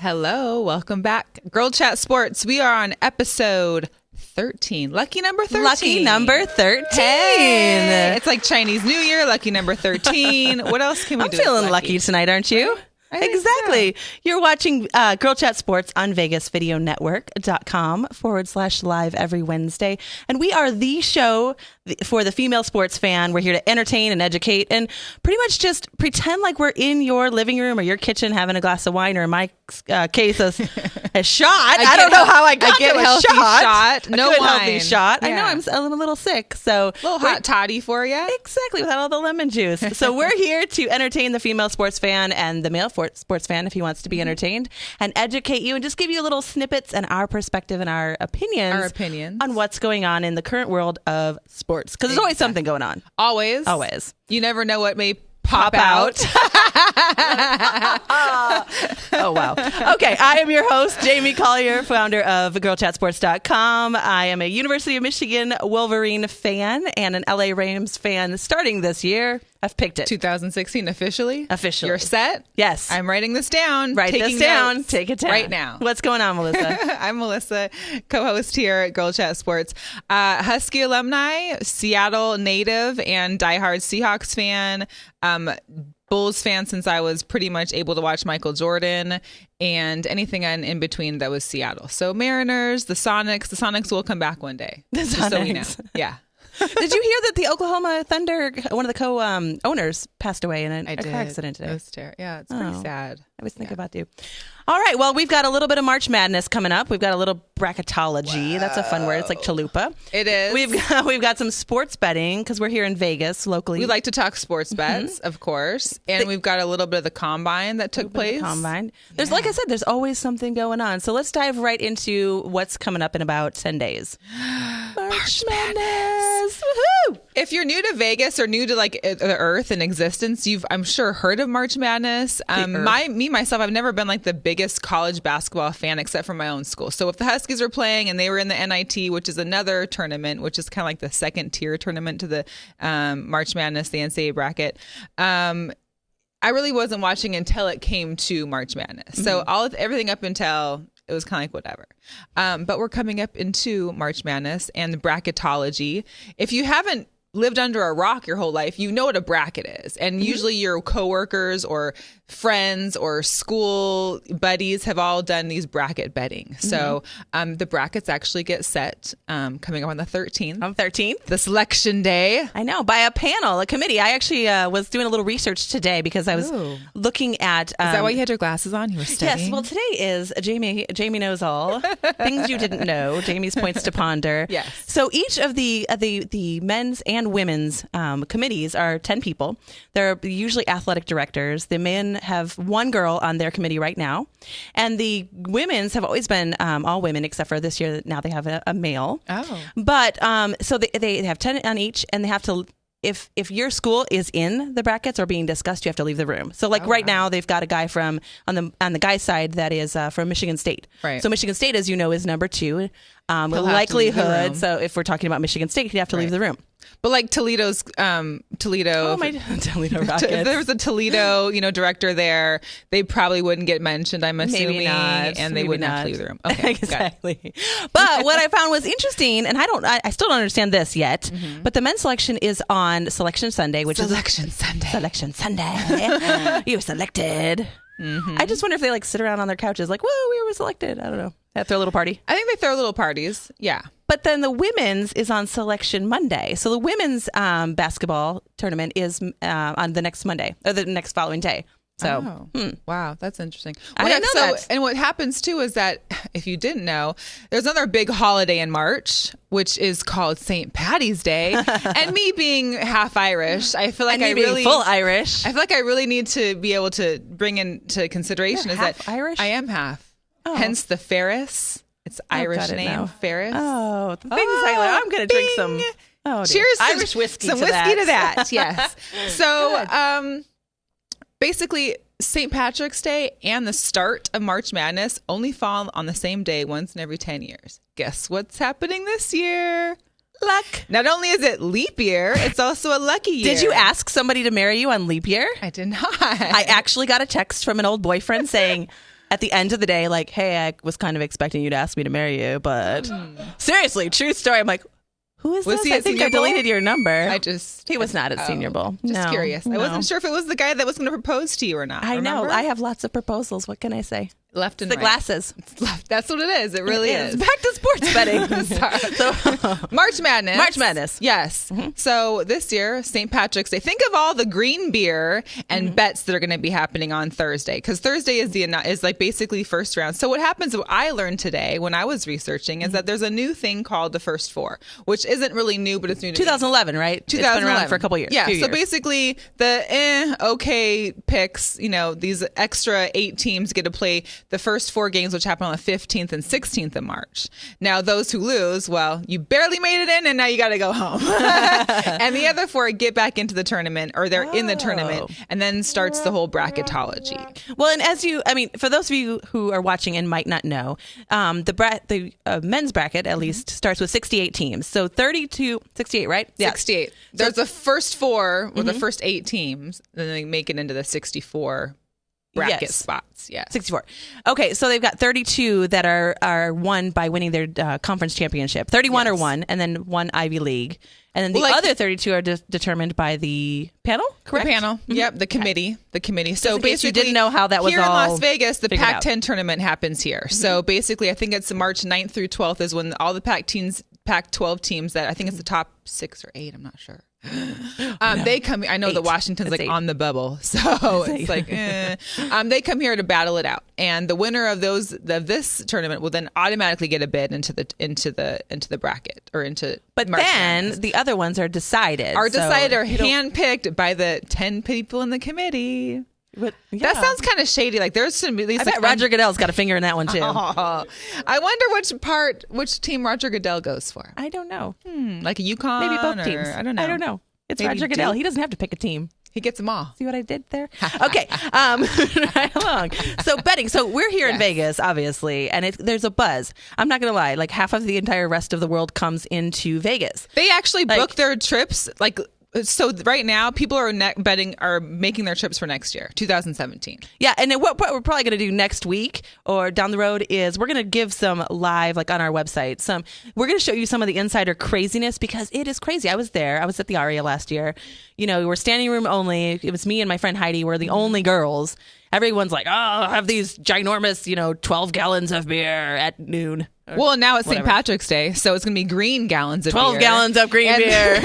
Hello, welcome back. Girl Chat Sports. We are on episode 13. Lucky number 13. Lucky number 13. Hey, it's like Chinese New Year, lucky number 13. What else can we do? I'm feeling lucky tonight, aren't you? Exactly. So. You're watching Girl Chat Sports on VegasVideoNetwork.com/live every Wednesday. And we are the show for the female sports fan. We're here to entertain and educate and pretty much just pretend like we're in your living room or your kitchen having a glass of wine, or in my case, a shot. I don't know how I got to a shot. No wine. Healthy shot. Yeah. I know I'm a little sick. So a little hot toddy for you. Exactly, without all the lemon juice. So we're here to entertain the female sports fan and the male sports fan if he wants to be entertained, and educate you and just give you little snippets and our perspective and our opinions on what's going on in the current world of sports, because there's always something going on. Always. You never know what may pop out. Oh, wow. Okay, I am your host, Jamie Collier, founder of GirlChatSports.com. I am a University of Michigan Wolverine fan and an LA Rams fan starting this year. I've picked it. 2016 officially? Officially. You're set? Yes. I'm writing this down. Write this down. Take it down. Right now. What's going on, Melissa? I'm Melissa, co-host here at Girl Chat Sports. Husky alumni, Seattle native, and diehard Seahawks fan. Bulls fan since I was pretty much able to watch Michael Jordan, and anything in between that was Seattle. So Mariners, the Sonics will come back one day. Just so we know. Yeah. Did you hear that the Oklahoma Thunder, one of the co-owners, passed away in a car accident today? It was terrible. Yeah, it's pretty sad. I was thinking about you. All right. Well, we've got a little bit of March Madness coming up. We've got a little bracketology. Whoa. That's a fun word. It's like chalupa. It is. We've got some sports betting because we're here in Vegas locally. We like to talk sports bets, of course, and we've got a little bit of the combine that took place. There's, like I said, there's always something going on. So let's dive right into what's coming up in about 10 days. March Madness. Woohoo! If you're new to Vegas or new to like the Earth and existence, you've, I'm sure, heard of March Madness. Myself, I've never been like the biggest college basketball fan except for my own school. So if the Huskies were playing and they were in the NIT, which is another tournament, which is kind of like the second tier tournament to the March Madness, the NCAA bracket, I really wasn't watching until it came to March Madness. Mm-hmm. So everything up until it was kind of like whatever. But we're coming up into March Madness and the bracketology. If you haven't lived under a rock your whole life, you know what a bracket is. And usually your coworkers or friends or school buddies have all done these bracket betting. So the brackets actually get set coming up on the 13th. On 13th? The selection day. I know, by a panel, a committee. I actually was doing a little research today because I was looking at... is that why you had your glasses on? You were studying? Yes. Well, today is Jamie knows all. Things you didn't know. Jamie's points to ponder. Yes. So each of the men's and women's committees are 10 people. They're usually athletic directors. The men have one girl on their committee right now, and the women's have always been all women except for this year. Now they have a male. Oh, but so they have 10 on each, and they have to. If your school is in the brackets or being discussed, you have to leave the room. So right now they've got a guy from on the guy's side that is from Michigan State. Right. So Michigan State, as you know, is number 2. Likelihood. So if we're talking about Michigan State, you have to leave the room. But like Toledo. Oh, my Toledo Rockets. If there was a Toledo, director there, they probably wouldn't get mentioned, I'm assuming. Maybe not. And they wouldn't have to leave the room. Okay, exactly. But what I found was interesting, and I still don't understand this yet, but the men's selection is on Selection Sunday, which Selection is Sunday. Selection Sunday. You were selected. I just wonder if they sit around on their couches like, whoa, we were selected. I don't know. They throw a little party. I think they throw little parties. Yeah. But then the women's is on Selection Monday. So the women's basketball tournament is on the next Monday, or the next following day. So, wow, that's interesting. I didn't know that. And what happens too is that, if you didn't know, there's another big holiday in March, which is called St. Patty's Day. And me being half Irish, I feel like full Irish. I feel like I really need to be able to bring into consideration You're is half that Irish? I am half. Oh. Hence the Ferris. It's Irish name, now. Ferris. Oh, the things I'm going to drink some. Oh, cheers! Irish whiskey. Some to whiskey that. to that. Yes. So, basically, St. Patrick's Day and the start of March Madness only fall on the same day once in every 10 years. Guess what's happening this year? Luck. Not only is it leap year, it's also a lucky year. Did you ask somebody to marry you on leap year? I did not. I actually got a text from an old boyfriend saying, at the end of the day, like, hey, I was kind of expecting you to ask me to marry you, but seriously, true story. I'm like, who is this? I think I deleted your number. He was not at Senior Bowl. Just curious. I wasn't sure if it was the guy that was going to propose to you or not. I know. I have lots of proposals. What can I say? Left and the right. Glasses. That's what it is. It really is. Back to sports betting. So, March Madness. March Madness. Yes. Mm-hmm. So this year, St. Patrick's Day. Think of all the green beer and bets that are going to be happening on Thursday, because Thursday is like basically first round. So what happens? What I learned today when I was researching is that there's a new thing called the first four, which isn't really new, but it's new to 2011, me. Right? 2011. It's been around for a couple years. Yeah. So basically, the okay picks. These extra 8 teams get to play the first 4 games, which happen on the 15th and 16th of March. Now, those who lose, well, you barely made it in, and now you got to go home. And the other 4 get back into the tournament, or they're in the tournament, and then starts the whole bracketology. Well, and for those of you who are watching and might not know, the men's bracket, at least, starts with 68 teams. So 68, right? Yeah. 68. There's the first 4, or the first 8 teams, and then they make it into the 64 bracket spots. Yeah. 64. Okay, so they've got 32 that are won by winning their conference championship. 31 are won, and then 1 Ivy League. And then the other 32 are determined by the panel, correct? The panel. Mm-hmm. Yep, the committee. The committee. So basically, you didn't know how that was here all in Las Vegas, the Pac-10 tournament happens here. Mm-hmm. So basically, I think it's March 9th through 12th is when all the Pac-12 teams that I think it's the top 6 or 8, I'm not sure. They come. I know that Washington's like 8. On the bubble, so it's like they come here to battle it out, and the winner of this tournament will then automatically get a bid into the bracket or into. But March then Madness. The other ones are decided. Are handpicked by the 10 people in the committee. But, that sounds kind of shady. Like there's some. I bet Roger Goodell's got a finger in that one too. Oh, I wonder which team Roger Goodell goes for. I don't know. Like a UConn, maybe both teams. I don't know. It's maybe Roger Goodell. He doesn't have to pick a team. He gets them all. See what I did there? Okay, right along. So betting. So we're here in Vegas, obviously, and there's a buzz. I'm not gonna lie. Like half of the entire rest of the world comes into Vegas. They actually book their trips like. So right now, people are making their trips for next year, 2017. Yeah, and what we're probably going to do next week or down the road is we're going to give some live, like on our website, we're going to show you some of the insider craziness because it is crazy. I was there. I was at the Aria last year. We were standing room only. It was me and my friend Heidi. We're the only girls. Everyone's like, oh, I'll have these ginormous, 12 gallons of beer at noon. Well, now it's St. Patrick's Day, so it's going to be green gallons of 12 beer. 12 gallons of green beer.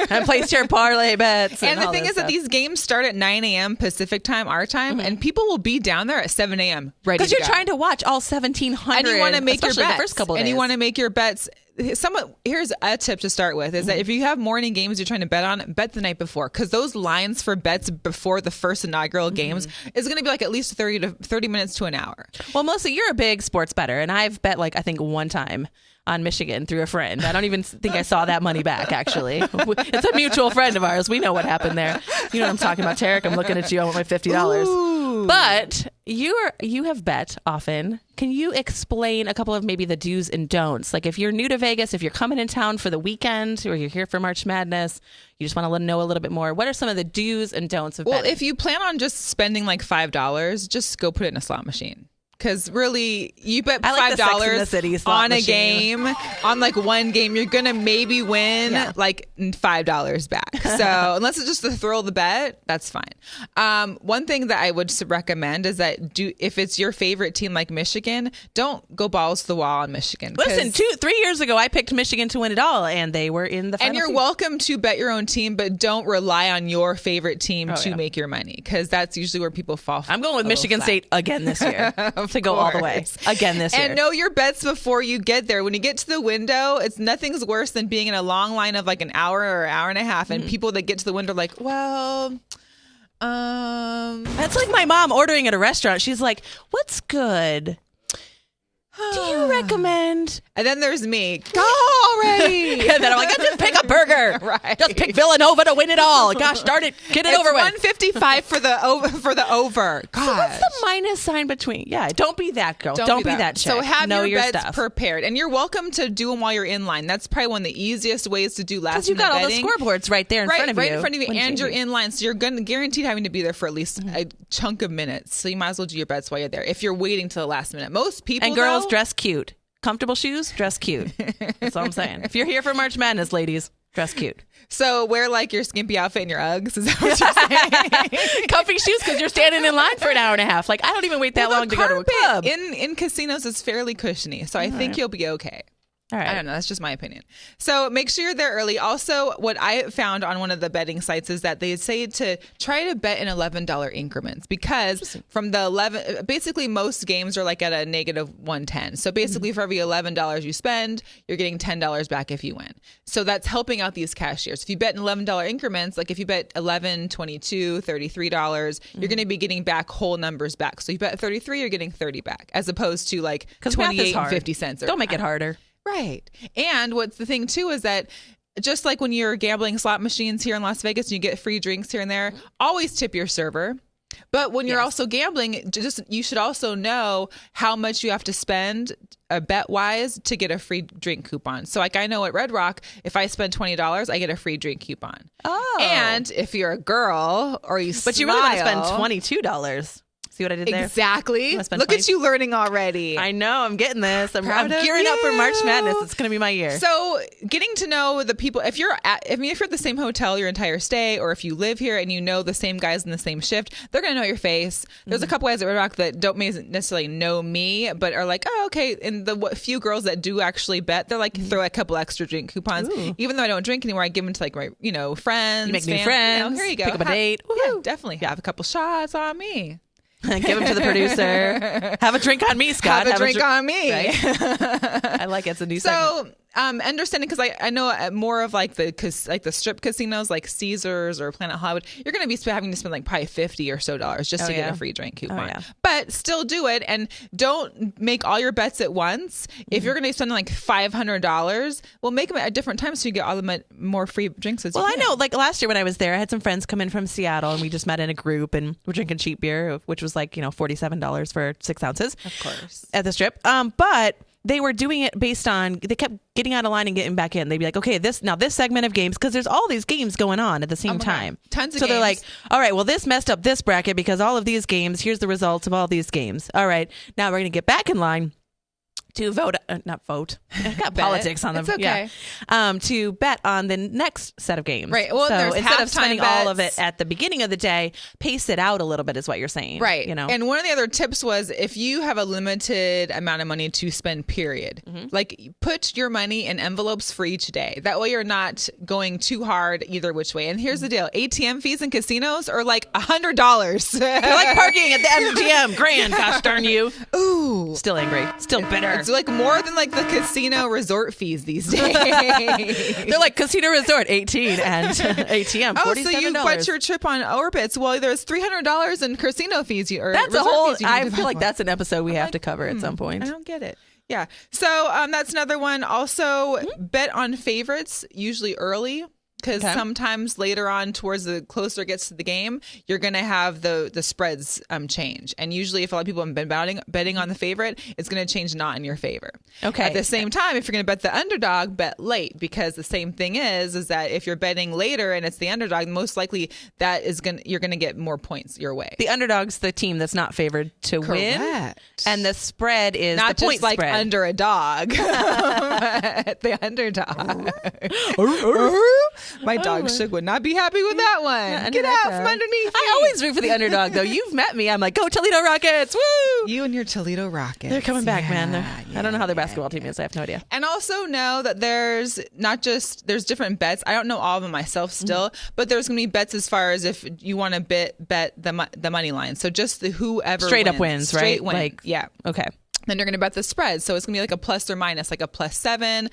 And place your parlay bets. And the thing is that these games start at 9 a.m. Pacific time, our time, and people will be down there at 7 a.m. ready to go. Because you're trying to watch all 1,700. And you want to make your bets. The first couple of days. And you want to make your bets. Here's a tip to start with, is that if you have morning games you're trying to bet on, bet the night before, because those lines for bets before the first inaugural games is going to be like at least 30 minutes to an hour. Well, Melissa, you're a big sports bettor, and I've bet I think one time on Michigan through a friend. I don't even think I saw that money back, actually. It's a mutual friend of ours. We know what happened there. You know what I'm talking about, Tarek. I'm looking at you. I want my $50. Ooh. But you have bet often. Can you explain a couple of maybe the do's and don'ts? Like if you're new to Vegas, if you're coming in town for the weekend or you're here for March Madness, you just want to know a little bit more. What are some of the do's and don'ts of betting? Well, if you plan on just spending like $5, just go put it in a slot machine. Because really, you bet $5 on a game, on like one game, you're going to maybe win like $5 back. So unless it's just to thrill the bet, that's fine. One thing that I would recommend is that if it's your favorite team like Michigan, don't go balls to the wall on Michigan. Listen, 3 years ago, I picked Michigan to win it all, and they were in the final. And you're welcome to bet your own team, but don't rely on your favorite team to make your money, because that's usually where people fall. I'm going with Michigan State again this year. To go all the way again this year. And know your bets before you get there. When you get to the window, nothing's worse than being in a long line of like an hour or an hour and a half, and people that get to the window are like, well, that's like my mom ordering at a restaurant. She's like, what's good? Do you recommend? And then there's me. Oh, already. And then I'm like, just pick a burger. Right. Just pick Villanova to win it all. Gosh darn it. Get it over with. 155 for the over. Gosh. So what's the minus sign between? Yeah, don't be that girl. Don't be that chick. So have know your bets stuff. prepared. And you're welcome to do them while you're in line. That's probably one of the easiest ways to do last minute betting. Because you've got all the scoreboards right there in front of you. Right in front of you, and you're in line. So you're guaranteed having to be there for at least a chunk of minutes. So you might as well do your bets while you're there if you're waiting till the last minute. Most people, and girls, dress cute. Comfortable shoes, dress cute. That's all I'm saying. If you're here for March Madness, ladies, dress cute. So wear like your skimpy outfit and your Uggs. Is that what you're saying? Comfy shoes because you're standing in line for an hour and a half. Like, I don't even wait that long to go to a club. In casinos is fairly cushiony, so I think you'll be okay. All right. I don't know. That's just my opinion. So make sure you're there early. Also, what I found on one of the betting sites is that they say to try to bet in $11 increments because from the basically most games are like at a negative 110. So basically for every $11 you spend, you're getting $10 back if you win. So that's helping out these cashiers. If you bet in $11 increments, like if you bet $11, $22, $33, you're going to be getting back whole numbers back. So you bet 33, you're getting 30 back as opposed to like 28 and 50 cents. Don't make it harder. Right. And what's the thing too is that just like when you're gambling slot machines here in Las Vegas and you get free drinks here and there, always tip your server. But when you're also gambling, you should also know how much you have to spend bet wise to get a free drink coupon. So like I know at Red Rock, if I spend $20, I get a free drink coupon. Oh. And if you're a girl or you But you really want to spend $22. See what I did there? Exactly. Look at you learning already. I know. I'm getting this. I'm gearing up for March Madness. It's going to be my year. So getting to know the people, if you're at the same hotel your entire stay, or if you live here and you know the same guys in the same shift, they're going to know your face. There's a couple guys at Red Rock that don't necessarily know me, but are like, oh, okay. And the few girls that do actually bet, they're like, throw a couple extra drink coupons. Ooh. Even though I don't drink anymore, I give them to like my, friends. You make new friends. Here you go. Pick up a date. Yeah, definitely. Have a couple shots on me. Give them to the producer. Have a drink on me, Scott. Have a drink on me. Right? I like it. It's a new segment. Understanding, because I know at more of like the strip casinos like Caesars or Planet Hollywood, you're going to be having to spend like probably $50 or so just to get a free drink coupon. But still do it, and don't make all your bets at once. If you're going to be spending like $500, well, make them at different times so you get all the more free drinks as you can. I know. Like last year when I was there, I had some friends come in from Seattle, and we just met in a group, and we're drinking cheap beer, which was like $47 for 6 ounces. Of course. At the strip. But they were doing it based on, they kept getting out of line and getting back in. They'd be like, okay, this segment of games, because there's all these games going on at the same time. God. Tons of games. So they're like, all right, well, this messed up this bracket because all of these games, here's the results of all these games. All right, now we're going to get back in line to not vote. I got politics on them. It's okay. Yeah. To bet on the next set of games. Right. Well, so instead of spending bets, all of it at the beginning of the day, pace it out a little bit is what you're saying. Right. And one of the other tips was if you have a limited amount of money to spend, period, like put your money in envelopes for each day. That way you're not going too hard either which way. And here's the deal. ATM fees in casinos are like $100. They're like parking at the MGM. Grand, gosh darn you. Ooh. Still angry. Still bitter. It's like more than like the casino resort fees these days. They're like casino resort 18 and ATM $47. Oh, so you bought your trip on Orbitz. Well, there's $300 in casino fees. That's a whole. I feel like that's an episode we have to cover at some point. I don't get it. Yeah. So that's another one. Also, bet on favorites usually early. Because sometimes later on, towards the closer it gets to the game, you're going to have the spreads change. And usually if a lot of people have been betting on the favorite, it's going to change not in your favor. Okay. At the same time, if you're going to bet the underdog, bet late. Because the same thing is that if you're betting later and it's the underdog, most likely you're going to get more points your way. The underdog's the team that's not favored to win. And the spread is not the point just like spread. Under a dog. The underdog. My dog Shook would not be happy with that one. Get out from underneath me. I always root for the underdog, though. You've met me. I'm like, go Toledo Rockets. Woo! You and your Toledo Rockets. They're coming back, man. I don't know how their basketball team is. I have no idea. And also know that there's different bets. I don't know all of them myself still, but there's going to be bets as far as if you want to bet the money line. So just whoever straight up wins, right? Straight win. Like, yeah. Okay. Then you're going to bet the spread. So it's going to be like a plus or minus, like a +7.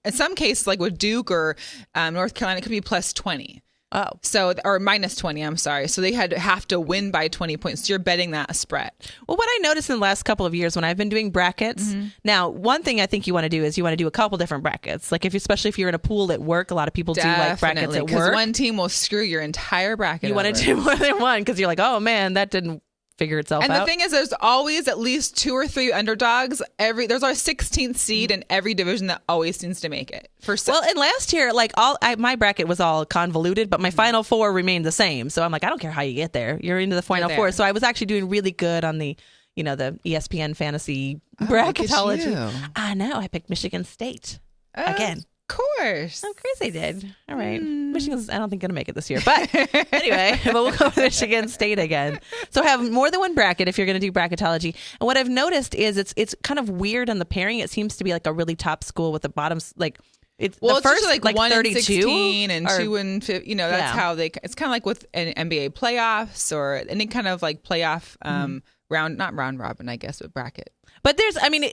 In some cases, like with Duke or North Carolina, it could be +20. Oh. So, or minus 20, I'm sorry. So they have to win by 20 points. So you're betting that spread. Well, what I noticed in the last couple of years when I've been doing brackets, now, one thing I think you want to do is you want to do a couple different brackets. Like especially if you're in a pool at work, a lot of people do like brackets at work. Because one team will screw your entire bracket You want to do more than one because you're like, oh man, that didn't figure itself out. And the thing is, there's always at least 2 or 3 underdogs. There's our 16th seed in every division that always seems to make it. Well, and last year, like my bracket was all convoluted, but my final 4 remained the same. So I'm like, I don't care how you get there. You're into the final 4. So I was actually doing really good on the, the ESPN fantasy bracketology. I know. I picked Michigan State again. Of course. Of course I did. All right. Michigan's, I don't think, going to make it this year. But anyway, but we'll go with Michigan State again. So have more than one bracket if you're going to do bracketology. And what I've noticed is it's kind of weird on the pairing. It seems to be like a really top school with the bottoms, like it's the first like 1 32 and 16 and 2 and 50. That's how it's kind of like with an NBA playoffs or any kind of like playoff not round robin, I guess, but bracket. But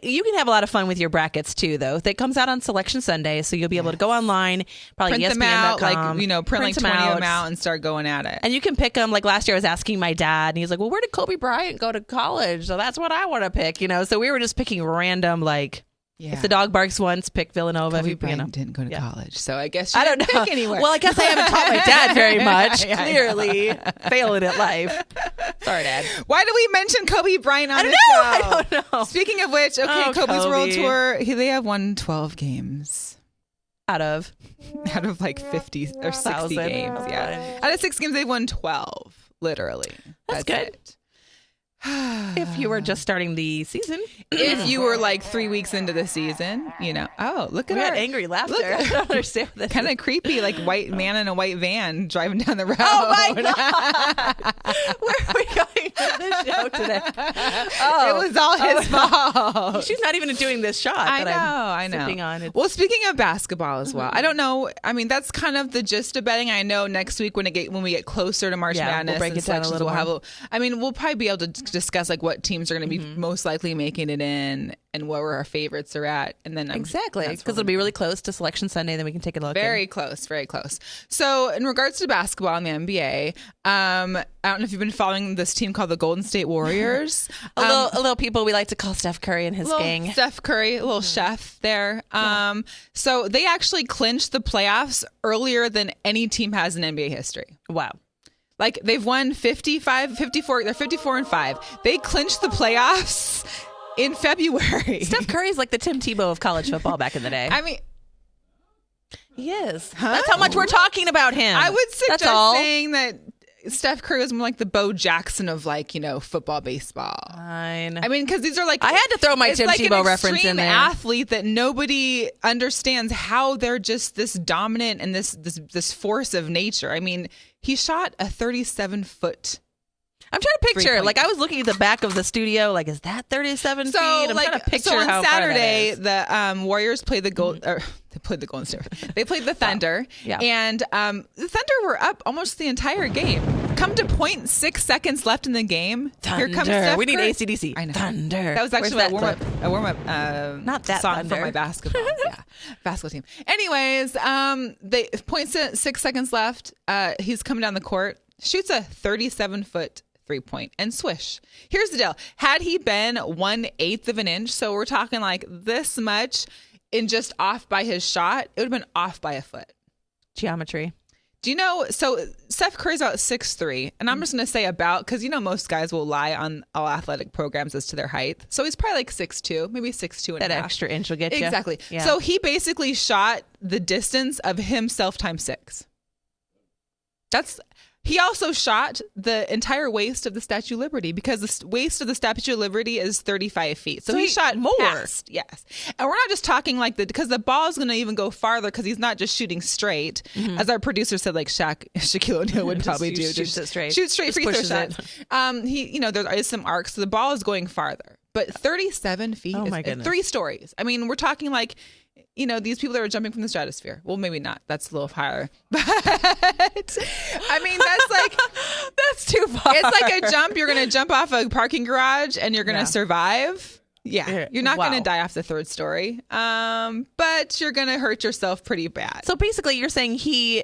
you can have a lot of fun with your brackets too, though. That comes out on Selection Sunday, so you'll be able to go online, probably print them out, ESPN.com, print like 20 of them out and start going at it. And you can pick them. Like last year, I was asking my dad, and he's like, "Well, where did Kobe Bryant go to college?" So that's what I want to pick, So we were just picking random, if the dog barks once, pick Villanova. Kobe Bryant didn't go to college, so I guess I don't know. Pick anywhere. Well, I guess I haven't taught my dad very much. Clearly, failing at life. Sorry, Dad. Why do we mention Kobe Bryant on the show? I don't know. Speaking of which, Kobe's World Tour, they have won 12 games. Out of like 50 or 60 games. Yeah. Out of 6 games, they've won 12, literally. That's good. It. If you were just starting the season. If you were like 3 weeks into the season, Oh, look at that angry laughter. I don't understand what that kind of creepy, like white man in a white van driving down the road. Oh my God. Where are we going with this show today? It was all his fault. She's not even doing this shot. I know. Sipping on. Well, speaking of basketball as well, I don't know. I mean, that's kind of the gist of betting. I know next week when we get closer to March Madness, we'll break it down a little more. We'll probably be able to discuss like what teams are going to be most likely making it in and where our favorites are at, and then exactly because it'll be really close to Selection Sunday. Then we can take a look. Very close. So, in regards to basketball in the NBA, I don't know if you've been following this team called the Golden State Warriors. a little people we like to call Steph Curry and his gang. Steph Curry, a little chef there. So they actually clinched the playoffs earlier than any team has in NBA history. Wow. Like they've won 54, they're 54-5. They clinched the playoffs in February. Steph Curry's like the Tim Tebow of college football back in the day. I mean, he is. Huh? That's how much we're talking about him. I would suggest saying that Steph Curry was more like the Bo Jackson of football, baseball. Fine. I mean, because these are like I had to throw my Tim Tebow reference in there. Athlete that nobody understands how they're just this dominant and this force of nature. I mean, he shot a 37-foot. I'm trying to picture. Like I was looking at the back of the studio. Like, is that 37 feet? I'm trying to picture on how Saturday, far that is. The Warriors played the they played the Golden State. They played the Thunder, and the Thunder were up almost the entire game. Come to 0.6 seconds left in the game. Thunder. Here comes Steph We need Curry. AC/DC. I know. Thunder. That was actually a warm up. Not that song Thunder. for my basketball. Basketball team. Anyways, they 0.6 seconds left. He's coming down the court, shoots a 37-foot 3-point and swish. Here's the deal. Had he been 1/8 of an inch, so we're talking like this much in just off by his shot, it would have been off by a foot. Geometry. Do you know, so Steph Curry's about 6'3", and I'm just going to say about, because most guys will lie on all athletic programs as to their height. So he's probably like 6'2", maybe 6'2 and a half. That extra inch will get you. Exactly. Yeah. So he basically shot the distance of himself times 6. He also shot the entire waist of the Statue of Liberty because the waist of the Statue of Liberty is 35 feet. So he shot more. Past, yes. And we're not just talking like because the ball is going to even go farther because he's not just shooting straight. As our producer said, like Shaquille O'Neal would probably do. Shoot straight. Shoot straight free throw shot. There is some arcs. So the ball is going farther. But 37 feet is 3 stories. I mean, we're talking like, these people that are jumping from the stratosphere. Well, maybe not. That's a little higher. But I mean, that's too far. It's like a jump. You're going to jump off a parking garage and you're going to survive. Yeah, you're not going to die off the third story, but you're going to hurt yourself pretty bad. So basically, you're saying his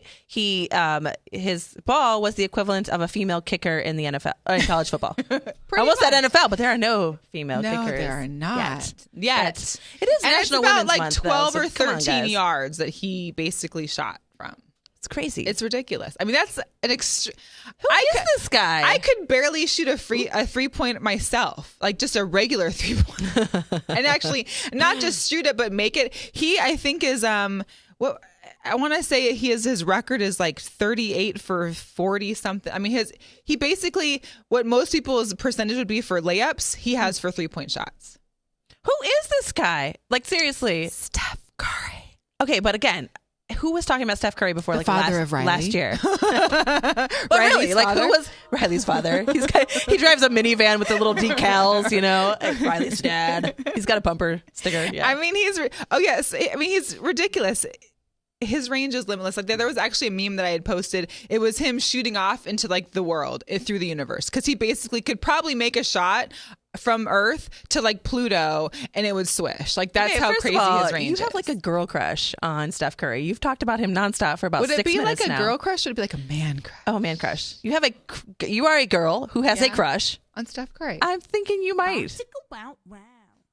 ball was the equivalent of a female kicker in the NFL, in college football. I almost said NFL, but there are no female kickers. No, there are not yet. It is and National it's about Women's like Month, 12 though, or 13 yards that he basically shot from. It's crazy. It's ridiculous. I mean, that's an extreme. Who is this guy? I could barely shoot a 3-point myself, like just a regular 3-point, and actually not just shoot it, but make it. He, I think, is what I want to say. His record is like 38 for 40 something. I mean, he basically what most people's percentage would be for layups, he has for 3-point shots. Who is this guy? Like seriously, Steph Curry. Okay, but again. Who was talking about Steph Curry before, the like father of Riley. last year? But really, like who was Riley's father? He drives a minivan with the little decals, like Riley's dad. He's got a bumper sticker. Yeah. I mean, he's ridiculous. His range is limitless. Like there was actually a meme that I had posted. It was him shooting off into like the world through the universe because he basically could probably make a shot from Earth to like Pluto and it would swish. Like that's how crazy his range is. You have like a girl crush on Steph Curry. You've talked about him nonstop for about 6 minutes now. Would it be like a girl crush or would it be like a man crush? Oh, man crush. You are a girl who has a crush on Steph Curry. I'm thinking you might.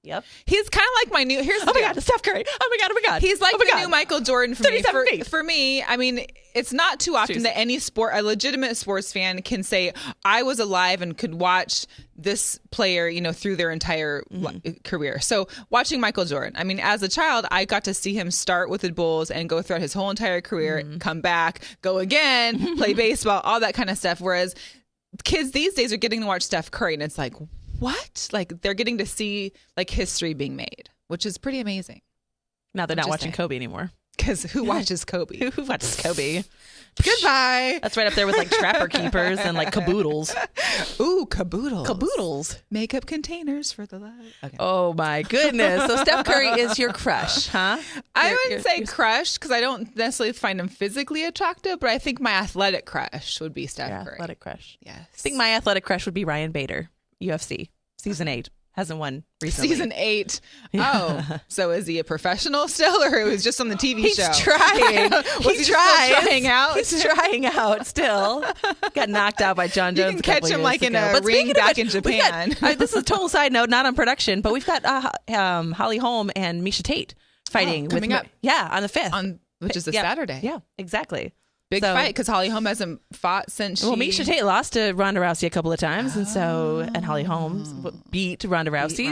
Yep. He's kind of like my new. Oh my God, Steph Curry. Oh my God. He's like the new Michael Jordan for me. 37 feet. For me, I mean, it's not too often that a legitimate sports fan can say, I was alive and could watch this player, through their entire career. So watching Michael Jordan, I mean, as a child, I got to see him start with the Bulls and go throughout his whole entire career, come back, go again, play baseball, all that kind of stuff. Whereas kids these days are getting to watch Steph Curry and it's like, what? Like they're getting to see like history being made, which is pretty amazing. Now they're not watching Kobe anymore. Because who watches Kobe? Who watches Kobe? Goodbye. That's right up there with like Trapper Keepers and like caboodles. Ooh, caboodles. Caboodles. Makeup containers for the love. Okay. Oh my goodness. So Steph Curry is your crush, huh? I wouldn't say crush because I don't necessarily find him physically attractive, but I think my athletic crush would be Steph Curry. Athletic crush. Yes. I think my athletic crush would be Ryan Bader, UFC, season 8. Hasn't won recently. Season 8. Oh, so is he a professional still, or it was just on the TV show? He's trying. He's trying out. He's trying out still. Got knocked out by John Jones. You can catch him like in a ring back in Japan. This is a total side note, not on production, but we've got Holly Holm and Misha Tate fighting coming up. Yeah, on the 5th, which is a Saturday. Yeah, exactly. Big fight because Holly Holm hasn't fought since Misha Tate lost to Ronda Rousey a couple of times, and Holly Holm beat Ronda Rousey.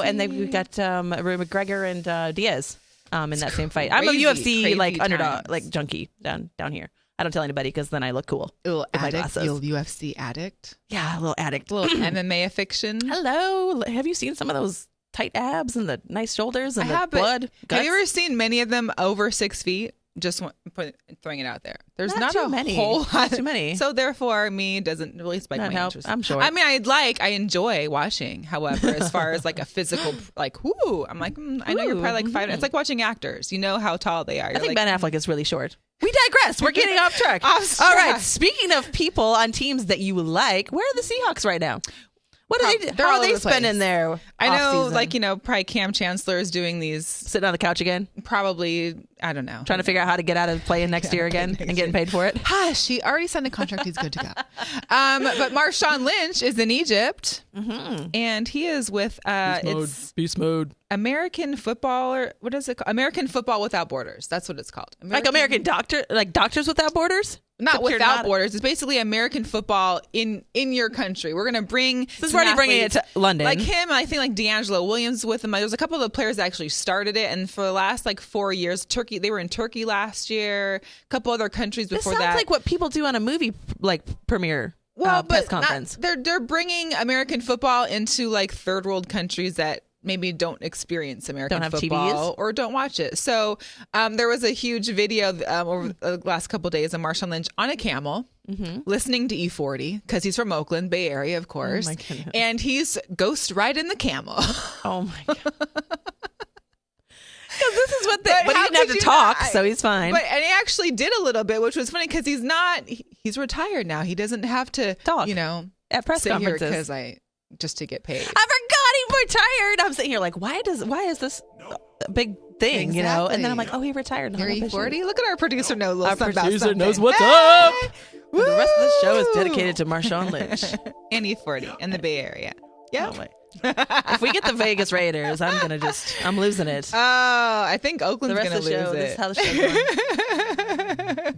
And then we've got McGregor and Diaz in that same fight. I'm a UFC like underdog, like junkie down here. I don't tell anybody because then I look cool. A little addict, little UFC addict. Yeah, a little addict. A little MMA fiction. Hello, have you seen some of those tight abs and the nice shoulders and the blood? Have you ever seen many of them over 6 feet? Just throwing it out there. There's not a whole lot. Too many. So therefore, me doesn't really spike my interest. I'm sure. I mean, I enjoy watching. However, as far as like a physical, like, whoo, I'm like, I know you're probably like 5. It's like watching actors. You know how tall they are. I think Ben Affleck is really short. We digress. We're getting off track. All right. Speaking of people on teams that you like, where are the Seahawks right now? What are they? How are they spending their? I know, like probably Cam Chancellor is doing these, sitting on the couch again. Probably, I don't know, trying to figure out how to get out of playing next year again and getting paid for it. She already signed a contract. He's good to go. But Marshawn Lynch is in Egypt, and he is with Beast mode. American football, or what is it called? American Football Without Borders. That's what it's called. American Doctors Without Borders. Not without borders. It's basically American football in your country. We're going to bring. This is already bringing it to London. Like him, I think like D'Angelo Williams with him. There's a couple of the players that actually started it, and for the last like 4 years, they were in Turkey last year. A couple other countries before that. This sounds like what people do on a movie like premiere. Press conference. They're bringing American football into like third world countries that maybe don't experience American football TVs? Or don't watch it. So there was a huge video over the last couple of days of Marshawn Lynch on a camel listening to E40 because he's from Oakland, Bay Area, of course. Oh my goodness. And he's ghost riding the camel. Oh my God. Because this is what but he didn't have to talk, so he's fine. And he actually did a little bit, which was funny because he's retired now. He doesn't have to talk, at press conferences because just to get paid. I forgot he retired. I'm sitting here like, why is this a big thing, you know? And then I'm like, oh, he retired. Are you 40? Look at our producer knows Our producer knows what's up. The rest of the show is dedicated to Marshawn Lynch. And he's 40 in the Bay Area. Yeah. Oh, if we get the Vegas Raiders, I'm losing it. Oh, I think Oakland's going to lose it. This is how the show's going.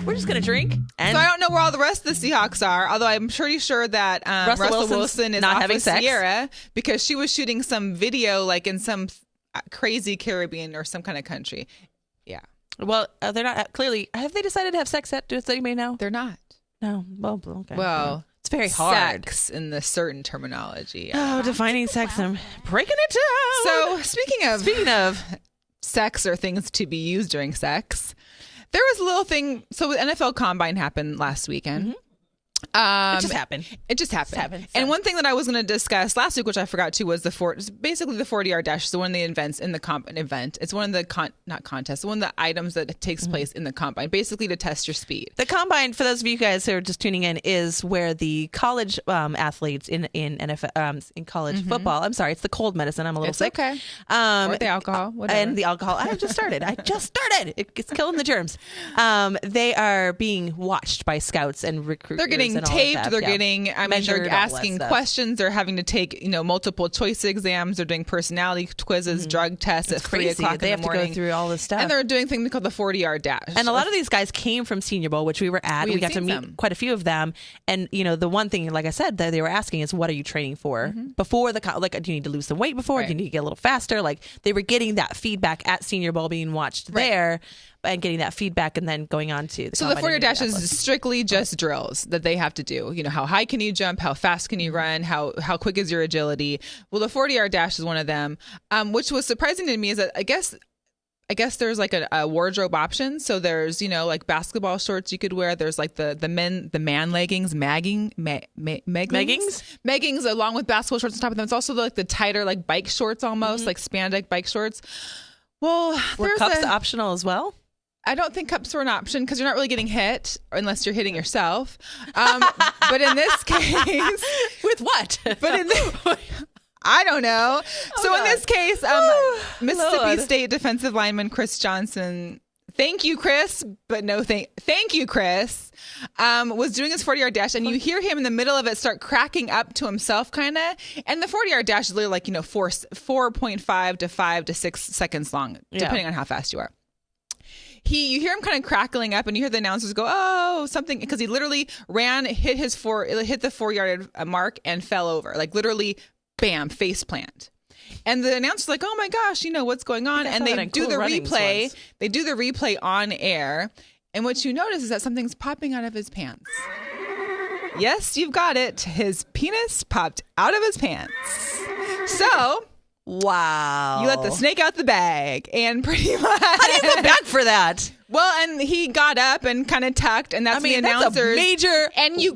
We're just going to drink. So I don't know where all the rest of the Seahawks are, although I'm pretty sure that Russell Wilson is not off having with sex. Sierra because she was shooting some video like in some crazy Caribbean or some kind of country. Yeah. Well, they're not clearly. Have they decided to have sex yet? Does anybody know? They're not. No. Well, okay. Well, it's very hard. Sex in the certain terminology. Defining sex. I'm breaking it down. So speaking of sex or things to be used during sex, there was a little thing. So the NFL Combine happened last weekend. Mm-hmm. It just happened. And one thing that I was going to discuss last week, which I forgot to, was basically the 40-yard dash. So one of the events in the event. It's one of the not contests. One of the items that takes place in the combine, basically to test your speed. The combine, for those of you guys who are just tuning in, is where the college athletes in NFL in college football. I'm sorry, it's the cold medicine. I'm a little sick. Okay. Or the alcohol. Whatever. And the alcohol. I just started. It's killing the germs. They are being watched by scouts and recruiters. They're getting taped. They're getting. They're asking questions. They're having to take multiple choice exams. They're doing personality quizzes, drug tests at 3 o'clock they in the morning. They have to go through all this stuff. And they're doing things called the 40-yard dash. And a lot of these guys came from Senior Bowl, which we were at. We got to meet quite a few of them. And the one thing, like I said, that they were asking is, what are you training for before do you need to lose some weight before? Do you need to get a little faster? Like they were getting that feedback at Senior Bowl, being watched there. And getting that feedback and then going on to the So the 40-yard dash is strictly just drills that they have to do. How high can you jump? How fast can you run? How quick is your agility? Well, the 40-yard dash is one of them. Which was surprising to me is that I guess there's like a wardrobe option. So there's like basketball shorts you could wear. There's like the man leggings, meggings along with basketball shorts on top of them. It's also like the tighter like bike shorts almost like spandex bike shorts. Well, were cups optional as well? I don't think cups were an option because you're not really getting hit unless you're hitting yourself. But in this case, with what? I don't know. In this case, Mississippi State defensive lineman Chris Johnson. Thank you, Chris, but no thank you, Chris. Was doing his 40-yard dash, and you hear him in the middle of it start cracking up to himself, kind of. And the 40-yard dash is literally like 4.5 to 5 to 6 seconds long, depending on how fast you are. You hear him kind of crackling up, and you hear the announcers go, "Oh, something," because he literally ran, hit the 4-yard mark, and fell over, like literally, bam, face plant. And the announcer's like, "Oh my gosh, what's going on?" And they do the replay. They do the replay on air, and what you notice is that something's popping out of his pants. Yes, you've got it. His penis popped out of his pants. So. Wow. You let the snake out the bag, and pretty much. How do you go back for that? Well, and he got up and kind of tucked, and that's the announcers. That's a major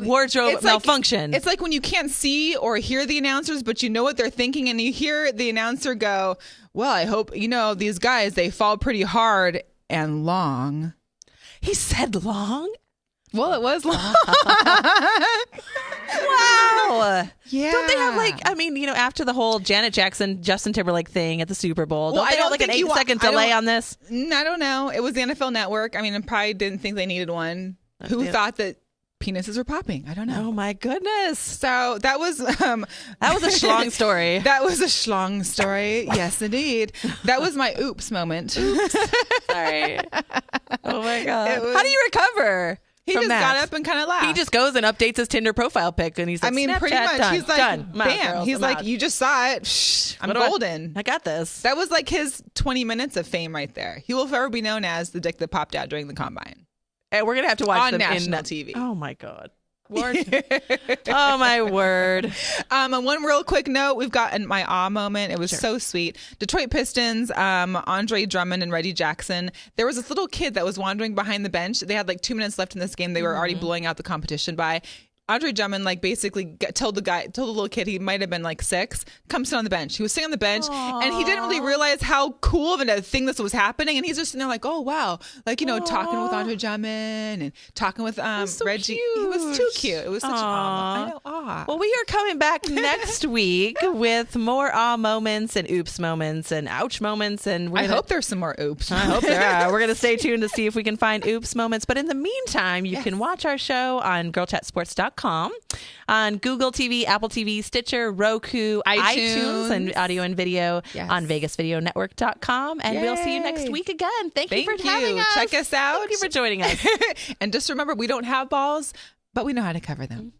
wardrobe malfunction. It's like when you can't see or hear the announcers, but you know what they're thinking, and you hear the announcer go, "Well, I hope, these guys, they fall pretty hard and long." He said long? Well, it was long. Wow. Yeah. Don't they have after the whole Janet Jackson, Justin Timberlake thing at the Super Bowl, don't they have like an 8-second delay on this? I don't know. It was the NFL Network. I probably didn't think they needed one. Who thought that penises were popping? I don't know. Oh my goodness. So that was a schlong story. That was a schlong story. Yes, indeed. That was my oops moment. Oops. Sorry. Oh my God. How do you recover? He just got up and kind of laughed. He just goes and updates his Tinder profile pic, and he's like, pretty much. Done, he's like, done. Bam. Girls, he's like, you just saw it. Shh, I'm golden. I got this. That was like his 20 minutes of fame right there. He will forever be known as the dick that popped out during the combine. And we're going to have to watch on them national TV. Oh my God. Lord. Oh my word. And one real quick note, we've got my awe moment. It was so sweet. Detroit Pistons, Andre Drummond and Reggie Jackson. There was this little kid that was wandering behind the bench. They had like 2 minutes left in this game. They were already blowing out the competition by. Andre Drummond like basically told the little kid, he might have been like 6, come sit on the bench. He was sitting on the bench. Aww. And he didn't really realize how cool of a thing this was happening. And he's just sitting there like, oh, wow. Like, talking with Andre Drummond and talking with Reggie. Cute. He was too cute. It was such an aw. I know. Well, we are coming back next week with more awe moments and oops moments and ouch moments. And I hope there's some more oops. I hope there are. We're going to stay tuned to see if we can find oops moments. But in the meantime, you can watch our show on girlchatsports.com, on Google TV, Apple TV, Stitcher, Roku, iTunes and audio and video on vegasvideonetwork.com. And we'll see you next week again. Thank you for having us. Check us out. Thank you for joining us. And just remember, we don't have balls, but we know how to cover them.